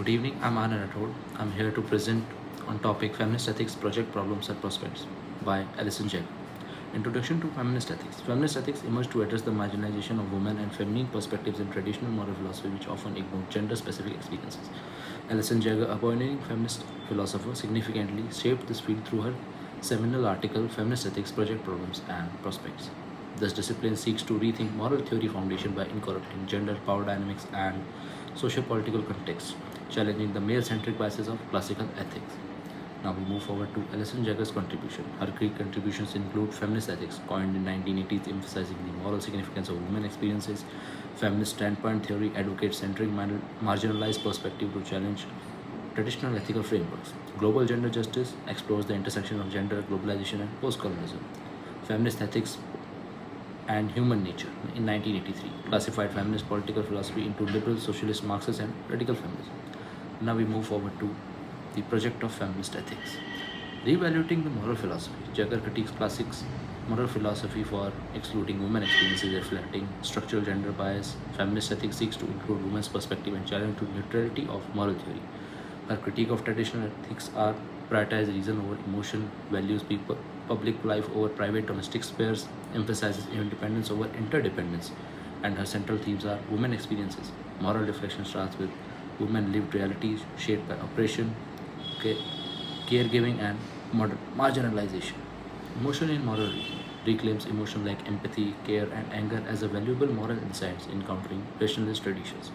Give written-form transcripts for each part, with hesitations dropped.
Good evening, I'm Anand Rathod. I'm here to present on topic Feminist Ethics Project Problems and Prospects by Alison Jagger. Introduction to Feminist Ethics. Feminist ethics emerged to address the marginalization of women and feminine perspectives in traditional moral philosophy which often ignore gender-specific experiences. Alison Jagger, a pioneering feminist philosopher, significantly shaped this field through her seminal article Feminist Ethics Project Problems and Prospects. This discipline seeks to rethink moral theory foundation by incorporating gender, power dynamics, and socio-political context, challenging the male-centric biases of classical ethics. Now we move forward to Alison Jagger's contribution. Her key contributions include feminist ethics, coined in 1980s, emphasizing the moral significance of women experiences. Feminist standpoint theory advocates centering marginalized perspective to challenge traditional ethical frameworks. Global gender justice explores the intersection of gender, globalization, and post-colonialism. Feminist ethics and human nature in 1983 classified feminist political philosophy into liberal, socialist, Marxist, and radical feminism. Now we move forward to the project of feminist ethics. Reevaluating the moral philosophy, Jagger critiques classics moral philosophy for excluding women experiences reflecting structural gender bias. Feminist ethics seeks to include women's perspective and challenge to neutrality of moral theory. Her critique of traditional ethics are prioritize reason over emotion, values people, public life over private domestic spheres, emphasizes independence over interdependence, and her central themes are women experiences. Moral reflection starts with women lived realities shaped by oppression, caregiving, and marginalization. Emotion in moral reason reclaims emotion like empathy, care, and anger as a valuable moral insights in countering rationalist traditions.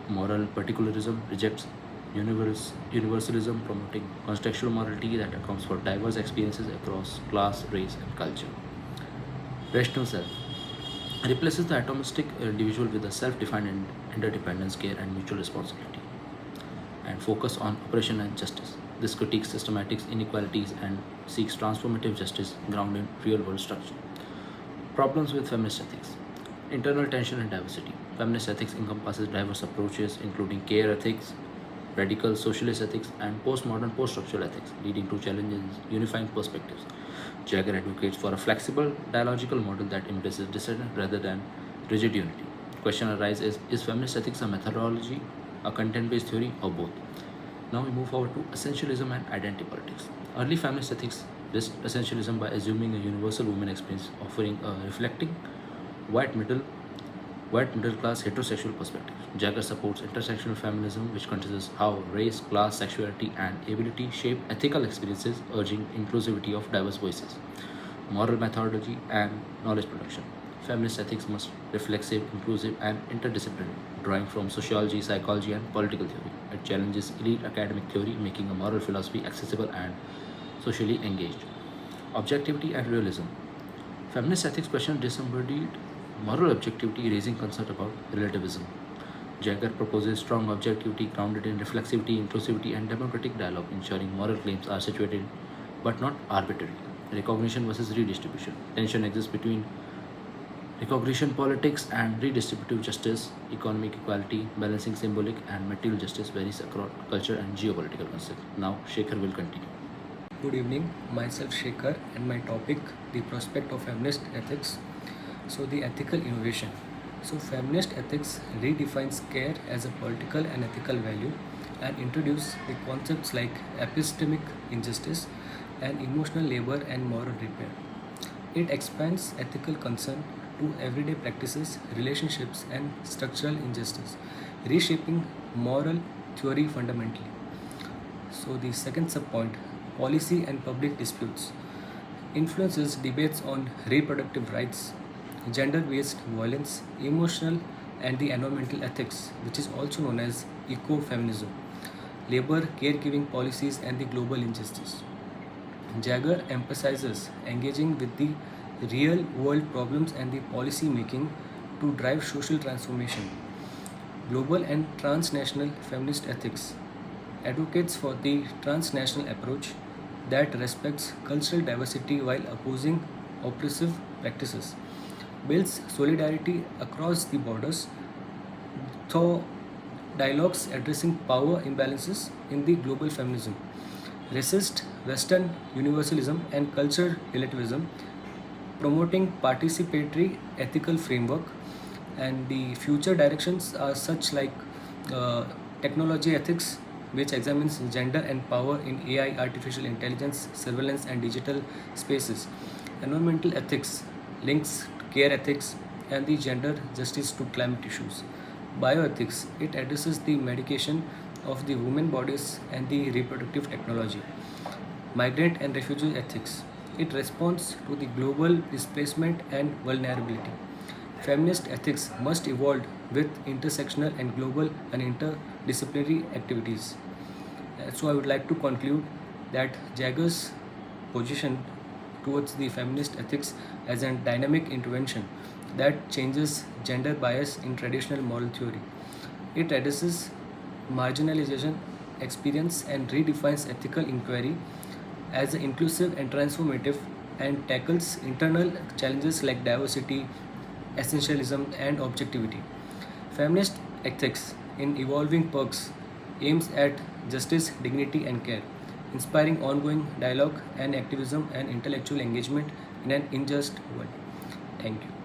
Moral particularism rejects universalism, promoting contextual morality that accounts for diverse experiences across class, race, and culture. Rational self replaces the atomistic individual with a self-defined interdependence, care, and mutual responsibility, and focus on oppression and justice. This critiques systematic inequalities and seeks transformative justice grounded in real-world structure. Problems with feminist ethics. Internal tension and diversity. Feminist ethics encompasses diverse approaches, including care ethics, radical socialist ethics, and postmodern post-structural ethics, leading to challenges in unifying perspectives. Jagger advocates for a flexible dialogical model that embraces dissent rather than rigid unity. Question arises, is feminist ethics a methodology, a content-based theory, or both? Now we move forward to essentialism and identity politics. Early feminist ethics risked essentialism by assuming a universal woman experience, offering a reflecting white middle white middle class heterosexual perspective. Jagger supports intersectional feminism, which considers how race, class, sexuality, and ability shape ethical experiences, urging inclusivity of diverse voices. Moral methodology and knowledge production. Feminist ethics must reflexive, inclusive, and interdisciplinary, drawing from sociology, psychology, and political theory. It challenges elite academic theory, making a moral philosophy accessible and socially engaged. Objectivity and realism. Feminist ethics question disembodied moral objectivity, raising concern about relativism. Jagger proposes strong objectivity grounded in reflexivity, inclusivity, and democratic dialogue, ensuring moral claims are situated but not arbitrary. Recognition versus redistribution. Tension exists between recognition politics and redistributive justice, economic equality, balancing symbolic and material justice varies across culture and geopolitical concepts. Now, Shekhar will continue. Good evening, myself Shekhar, and my topic, the prospect of feminist ethics. So, the ethical innovation. So, feminist ethics redefines care as a political and ethical value and introduce the concepts like epistemic injustice and emotional labor and moral repair. It expands ethical concern to everyday practices, relationships, and structural injustice, reshaping moral theory fundamentally. So, the second subpoint, policy and public disputes, influences debates on reproductive rights, gender based violence, emotional and the environmental ethics, which is also known as ecofeminism, labor, caregiving policies, and the global injustice. Jagger emphasizes engaging with the real world problems and the policy making to drive social transformation. Global and transnational feminist ethics advocates for the transnational approach that respects cultural diversity while opposing oppressive practices, builds solidarity across the borders through dialogues addressing power imbalances in the global feminism, resist Western universalism and cultural relativism, promoting participatory ethical framework, and the future directions are such like uh, technology ethics, which examines gender and power in AI, artificial intelligence, surveillance, and digital spaces. Environmental ethics links care ethics and the gender justice to climate issues. Bioethics, it addresses the medication of the women bodies and the reproductive technology. Migrant and refugee ethics, it responds to the global displacement and vulnerability. Feminist ethics must evolve with intersectional and global and interdisciplinary activities. So I would like to conclude that Jaggers' position towards the feminist ethics as a dynamic intervention that changes gender bias in traditional moral theory. It addresses marginalization experience and redefines ethical inquiry as inclusive and transformative, and tackles internal challenges like diversity, essentialism, and objectivity. Feminist ethics in evolving perks aims at justice, dignity, and care, inspiring ongoing dialogue and activism and intellectual engagement in an unjust world. Thank you.